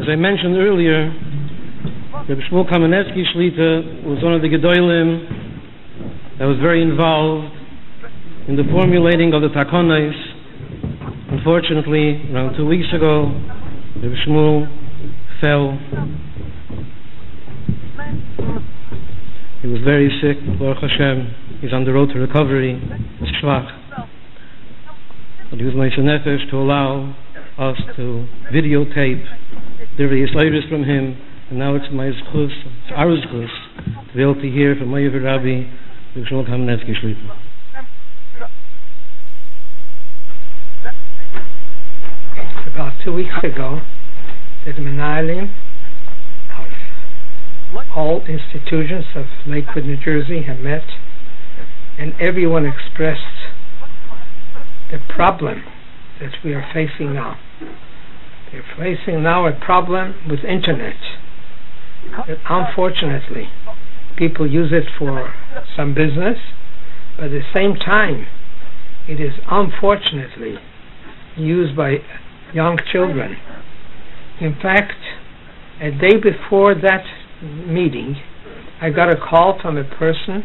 As I mentioned earlier, Reb Shmuel Kamenetsky Shlita was one of the Gedolim that was very involved in the formulating of the Takonos. Unfortunately, around 2 weeks ago, Reb Shmuel fell. He was very sick, Baruch Hashem. He's on the road to recovery. It's schwach. But he was my nefesh to allow us to videotape the Yisraelis from him, and now it's my zchus, it's our zchus, to be able to hear from my Rabbi, Reb Shmuel Kamenetsky Shlita. About 2 weeks ago, the Menalim of all institutions of Lakewood, New Jersey have met, and everyone expressed the problem that we are facing now. We're facing now a problem with internet. Unfortunately, people use it for some business, but at the same time, it is unfortunately used by young children. In fact, a day before that meeting, I got a call from a person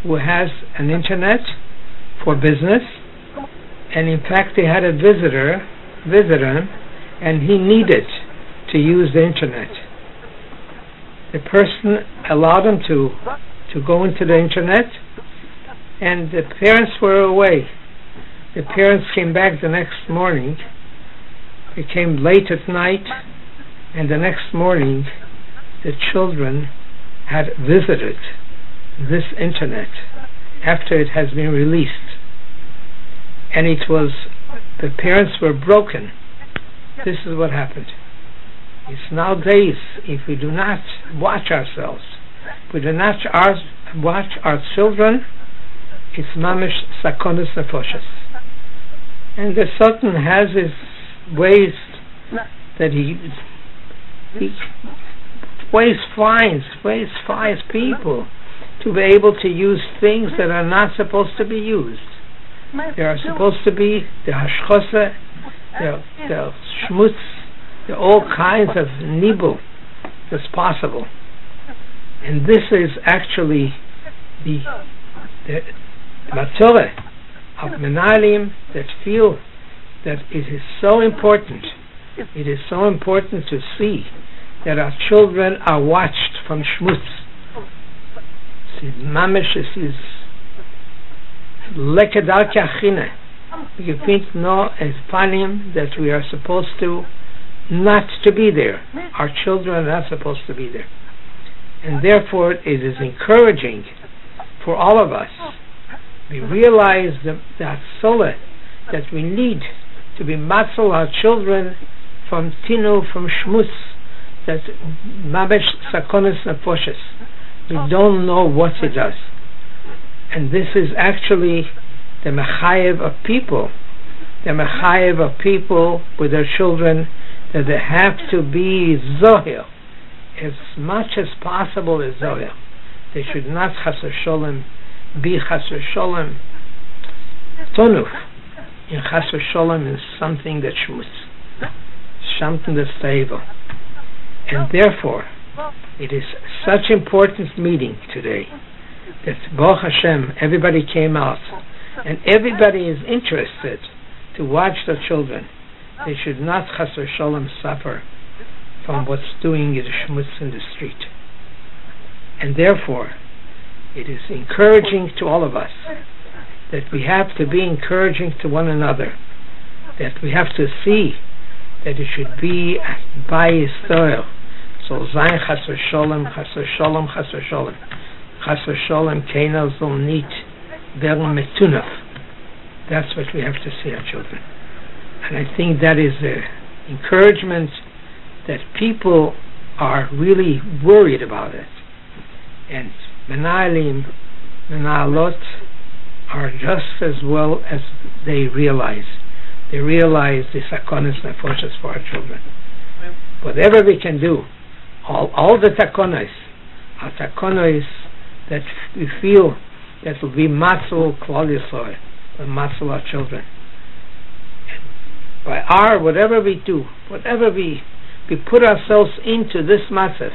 who has an internet for business, and in fact they had a visitor, and he needed to use the internet. The person allowed him to go into the internet, and the parents were away. The parents came back the next morning. They came late at night, and the next morning the children had visited this internet after it has been released. And the parents were broken. This is what happened. It's nowadays, if we do not watch ourselves, we do not watch our children, it's mamish sakonis nefoshes. And the Sultan has his ways that he fines people to be able to use things that are not supposed to be used. They are supposed to be the hashchose, the shmutz, all kinds of nibul that's possible. And this is actually the matzorah of menalim that feel that it is so important. It is so important to see that our children are watched from shmutz. Mamish is lekedarki achine. You think no as panim that we are supposed to not to be there. Our children are not supposed to be there. And therefore it is encouraging for all of us. We realize that sola that we need to be matzal our children from tinu, from shmutz, that mabesh sakonis nefoshes. We don't know what it does. And this is actually the mechayev of people. The mechayev of people with their children, that they have to be zohir as much as possible as zohir. They should not chas v'sholem be chas v'sholem tonuf. In chas v'sholem is something that shmutz, something that's stable. And therefore, it is such important meeting today that Baruch Hashem, everybody came out, and everybody is interested to watch their children. They should not chas v'sholem suffer from what's doing the shmutz in the street. And therefore, it is encouraging to all of us that we have to be encouraging to one another, that we have to see that it should be by Yisrael. So zayin chas v'sholem, chas v'sholem, chas v'sholem. Chas v'sholem keina zol nit v'el metunaf. That's what we have to see our children. And I think that is the encouragement that people are really worried about it. And menalim, menalot are just as well as they realize. They realize the sakonis nefoshes for our children. Whatever we can do, all the takonos, our takonos that we feel that will be matzul klal Yisrael, matzul our children. By whatever we do, whatever we we put ourselves into this matter,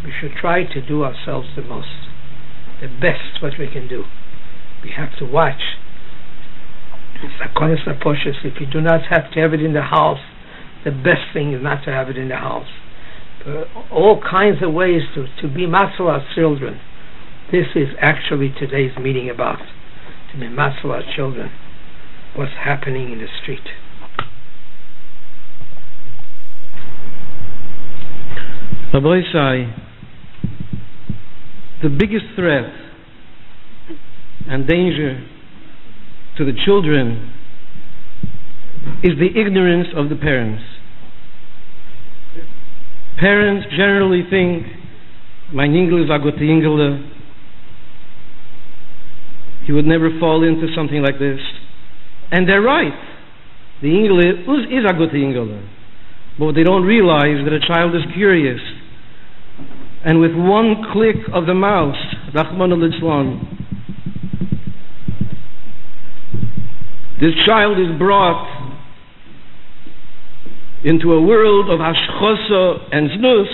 we should try to do ourselves the best what we can do. We have to watch. If you do not have to have it in the house, the best thing is not to have it in the house. All kinds of ways to be matzah our children. This is actually today's meeting about, to be matzah our children, what's happening in the street. Rabbi Isai, the biggest threat and danger to the children is the ignorance of the parents. Parents generally think, mein Ingel is a gute Ingele. He would never fall into something like this. And they're right. The Ingele is a gute Ingele. But they don't realize that a child is curious. And with one click of the mouse, Rahman al-Islam, this child is brought into a world of hashchosa and znus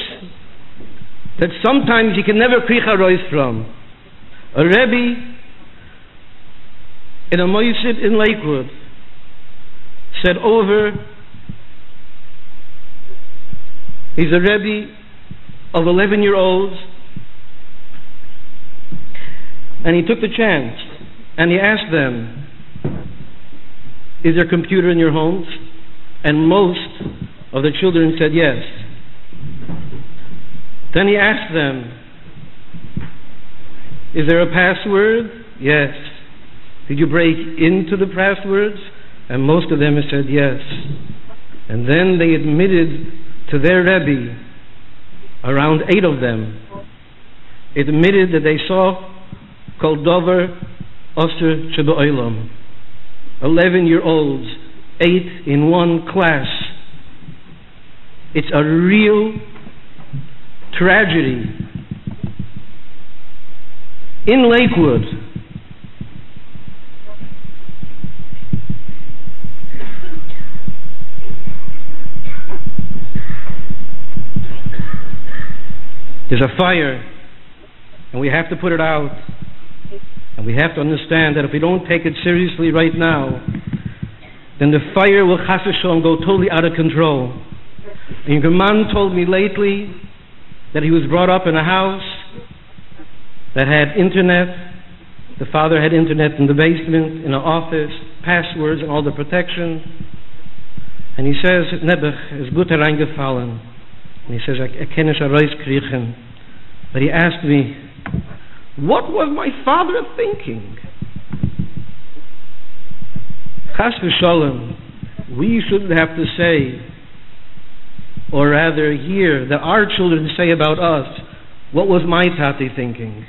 that sometimes he can never kriach arois from. A Rebbe in a moisid in Lakewood said over, he's a Rebbe of 11-year-olds, and he took the chance and he asked them, is there a computer in your homes? And most of the children said yes. Then he asked them, is there a password? Yes. Did you break into the passwords? And most of them said yes. And then they admitted to their Rebbe, around 8 of them, admitted that they saw Kol Dover Oser Sheba'olam. 11-year-olds, 8 in one class. It's a real tragedy. In Lakewood, there's a fire, and we have to put it out. And we have to understand that if we don't take it seriously right now, then the fire will chas v'sholom go totally out of control. And your man told me lately that he was brought up in a house that had internet. The father had internet in the basement, in an office, passwords and all the protection. And he says, Nebuch is gut hereingefallen. And he says, I kann nicht herauskriechen. But he asked me, what was my father thinking? Chas v'sholom, we shouldn't have to say, or rather hear that our children say about us, what was my tati thinking?